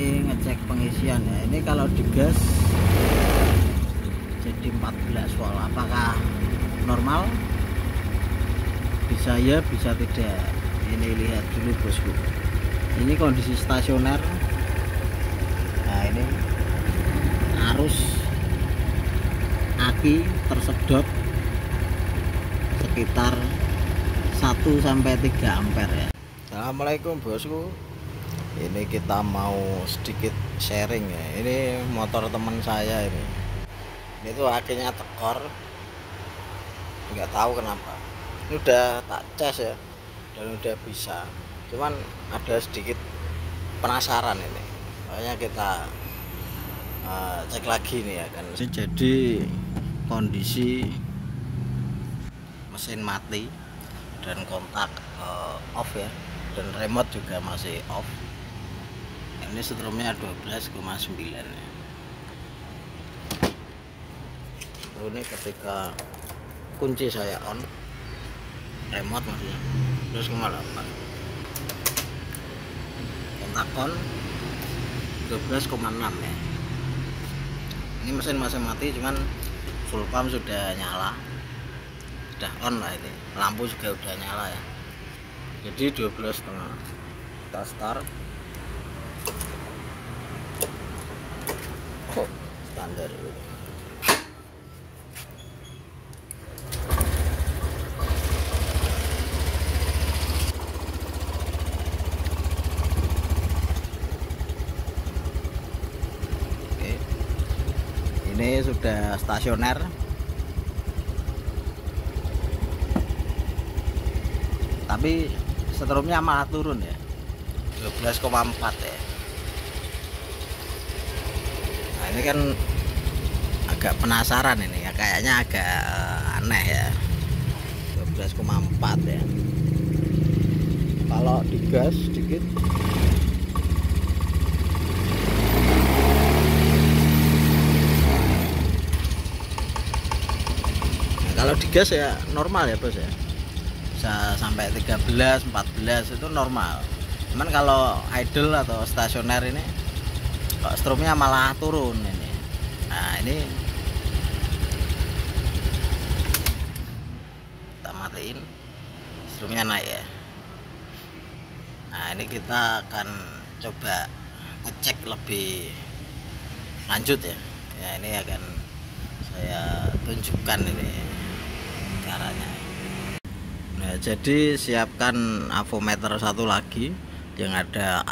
ini ngecek pengisian ya. Ini kalau digas jadi 14 volt, apakah normal? Bisa ya, bisa tidak. Ini lihat dulu bosku, ini kondisi stasioner. Nah ini arus aki tersedot sekitar 1 sampai 3 ampere ya. Assalamualaikum bosku, ini kita mau sedikit sharing ya. Ini motor teman saya ini tuh akhirnya tekor, nggak tahu kenapa. Ini udah tak cas ya dan udah bisa, cuman ada sedikit penasaran ini, makanya kita cek lagi nih ya kan. Jadi kondisi mesin mati dan kontak off ya, dan remote juga masih off. Ini setrumnya 12,9 ya. Ini ketika kunci saya on, remote maksudnya, terus kemana kontak on 12,6 ya. Ini mesin masih mati, cuman full pump sudah nyala, sudah on lah. Ini lampu juga udah nyala ya, jadi 12,5. Kita start. Standar dulu. Ini sudah stasioner, tapi setrumnya malah turun ya, 12,4 ya. Nah ini kan agak penasaran ini ya, kayaknya agak aneh ya, 12,4 ya. Kalau digas sedikit, kalau digas ya normal ya bos ya, bisa sampai 13, 14 itu normal. Cuman kalau idle atau stasioner ini kok strumnya malah turun ini. Nah ini kita matiin, strumnya naik ya. Nah ini kita akan coba ngecek lebih lanjut ya. Ya ini akan saya tunjukkan ini caranya. Nah jadi siapkan avometer satu lagi yang ada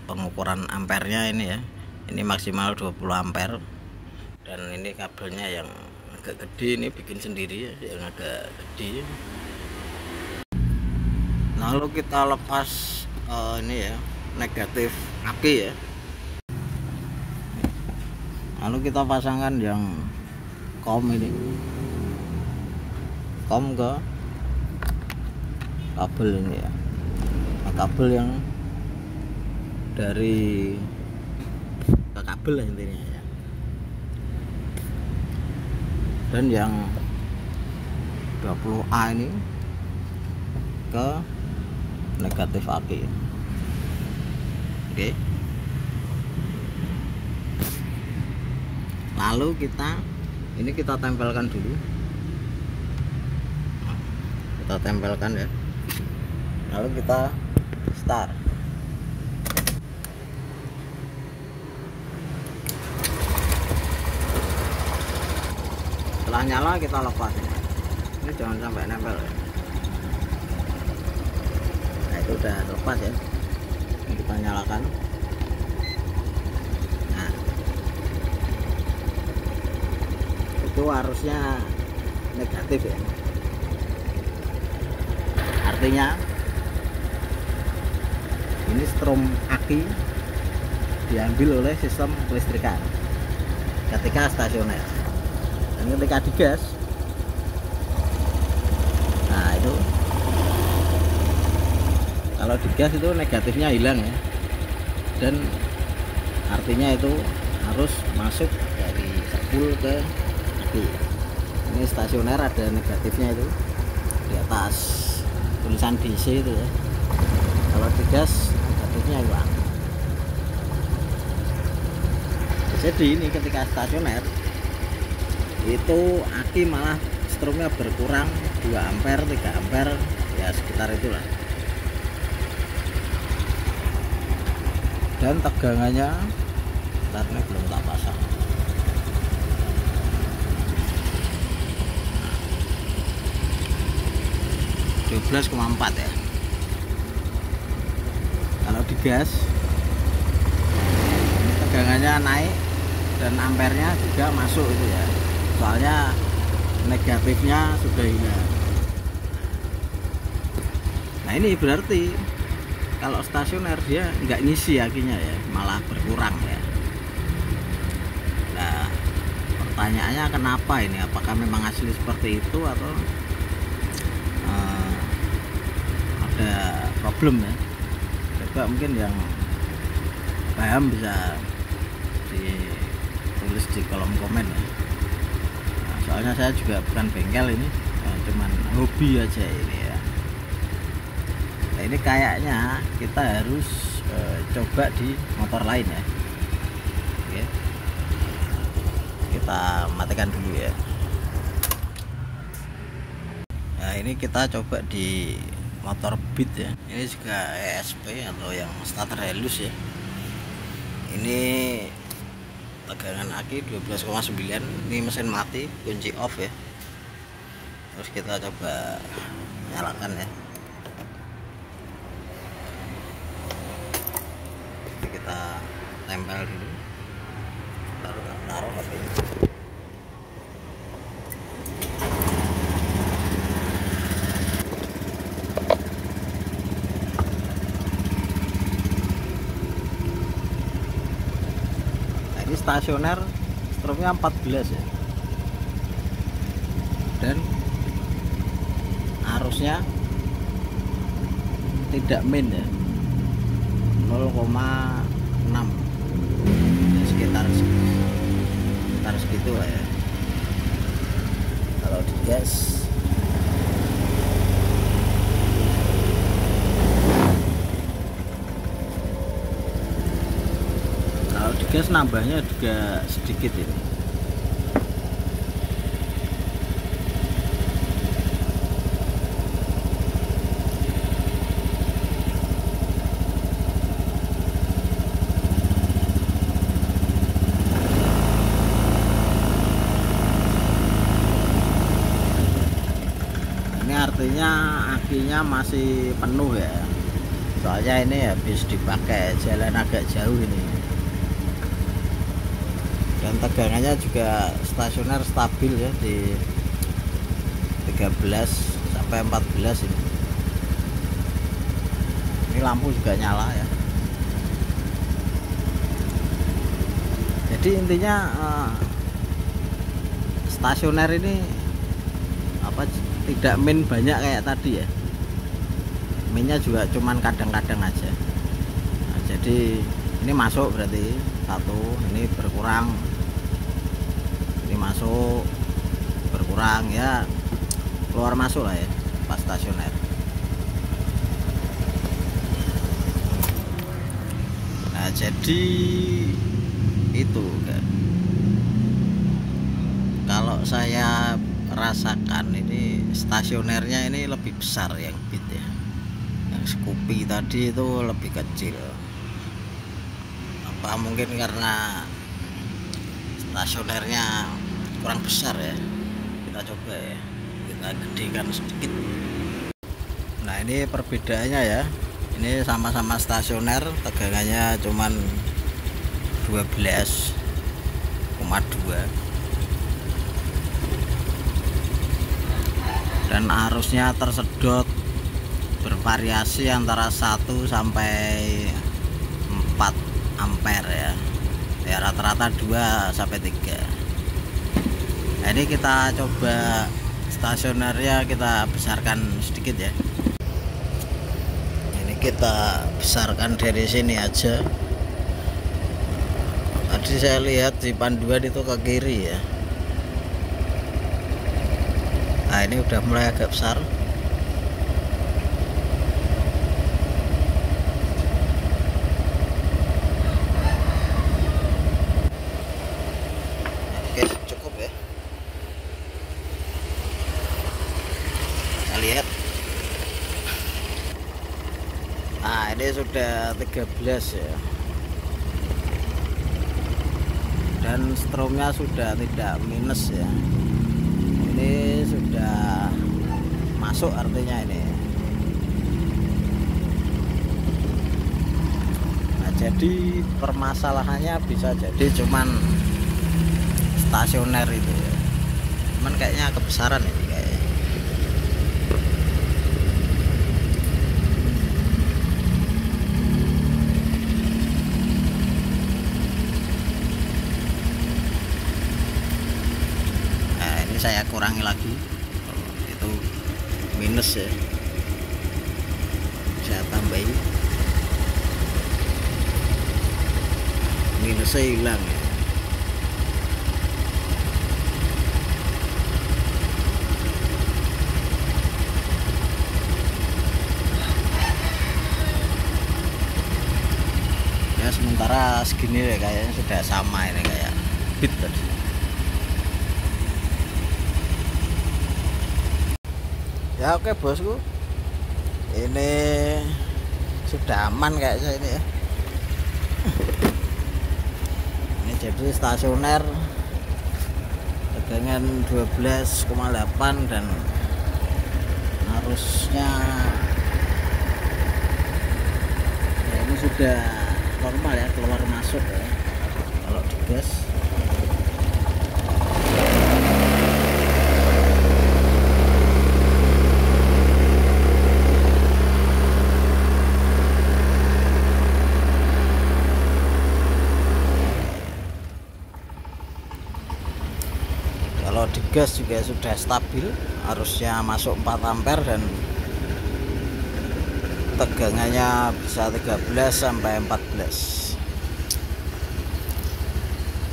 pengukuran ampernya ini ya. Ini maksimal 20 ampere, dan ini kabelnya yang agak gede, ini bikin sendiri ya, yang agak gede. Lalu kita lepas ini ya, negatif aki ya. Lalu kita pasangkan yang kom ini, kom ke kabel ini ya. Nah, kabel yang dari ke kabel lah intinya ya. Dan yang 20A ini ke negatif aki. Oke. Lalu kita tempelkan dulu. Kita tempelkan ya. Lalu kita start. Setelah nyala kita lepas ya. Ini jangan sampai nempel ya. Nah itu udah lepas ya. Ini kita nyalakan. Nah itu harusnya negatif ya. Artinya ini strom aki diambil oleh sistem kelistrikan ketika stasioner, dan ketika digas, nah itu kalau digas itu negatifnya hilang ya, dan artinya itu harus masuk dari spool ke aki. Ini stasioner ada negatifnya itu di atas tulisan DC itu ya. Kalau digas negatifnya hilang. Jadi ini ketika stasioner itu aki malah strumnya berkurang 2 ampere 3 ampere ya, sekitar itulah. Dan tegangannya karena belum tak pasang. Nah, 12,4 ya. Kalau di gas ini tegangannya naik dan ampernya juga masuk itu ya, soalnya negatifnya sudah hilang. Nah ini berarti kalau stasioner dia nggak ngisi akinya ya, malah berkurang ya. Nah pertanyaannya kenapa ini, apakah memang asli seperti itu atau ada problem ya? Coba mungkin yang paham bisa ditulis di kolom komen ya. Nah, soalnya saya juga bukan bengkel ini, cuman hobi aja ini ya. Nah, ini kayaknya kita harus coba di motor lain ya. Oke. Kita matikan dulu ya. Nah ini kita coba di motor Beat ya. Ini juga ESP atau yang starter halus ya. Ini tegangan aki 12,9. Ini mesin mati, kunci off ya. Terus kita coba nyalakan ya. Ini kita tempel dulu, taruh HP-nya. Stasioner strumnya 14 ya, dan arusnya tidak min ya, 0,6 ya, sekitar segitu lah ya. Kalau di gas nambahnya juga sedikit ini. Ini artinya akinya masih penuh ya, soalnya ini habis dipakai jalan agak jauh ini. Dan tegangannya juga stasioner stabil ya di 13 sampai 14 ini. Ini lampu juga nyala ya. Jadi intinya stasioner ini tidak min banyak kayak tadi ya. Minnya juga cuman kadang-kadang aja. Nah, jadi ini masuk berarti satu, ini berkurang, ini masuk berkurang ya, keluar masuk lah ya pas stasioner. Nah jadi itu kan, kalau saya rasakan ini stasionernya ini lebih besar yang Beat ya, yang Scoopy tadi itu lebih kecil. Apa mungkin karena stasionernya kurang besar ya, kita coba ya, kita gedekan sedikit. Nah ini perbedaannya ya, ini sama-sama stasioner, tegangannya cuman 12,2, dan arusnya tersedot bervariasi antara 1 sampai 4 ampere ya, rata-rata 2 sampai 3. Nah, ini kita coba stasionernya, kita besarkan sedikit ya. Ini kita besarkan dari sini aja. Tadi saya lihat di panduan itu ke kiri ya. Nah ini udah mulai agak besar. sudah 13 ya, dan stromnya sudah tidak minus ya, ini sudah masuk artinya ini. Nah, jadi permasalahannya bisa jadi cuman stasioner itu ya, cuman kayaknya kebesaran ini kayaknya. Saya kurangi lagi, itu minus ya, saya tambahin, minusnya hilang ya. Ya sementara segini ya, kayaknya sudah sama ini kayak bit tadi. Ya oke bosku, ini sudah aman kayaknya ini ya. Ini jadi stasioner tegangan 12,8 dan arusnya ya ini sudah normal ya, keluar masuk ya kalau digas. Kalau digas juga sudah stabil, arusnya masuk 4 ampere dan tegangannya bisa 13 sampai 14.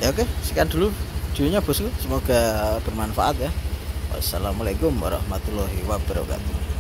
Ya oke, sekian dulu videonya bosku, semoga bermanfaat ya. Wassalamualaikum warahmatullahi wabarakatuh.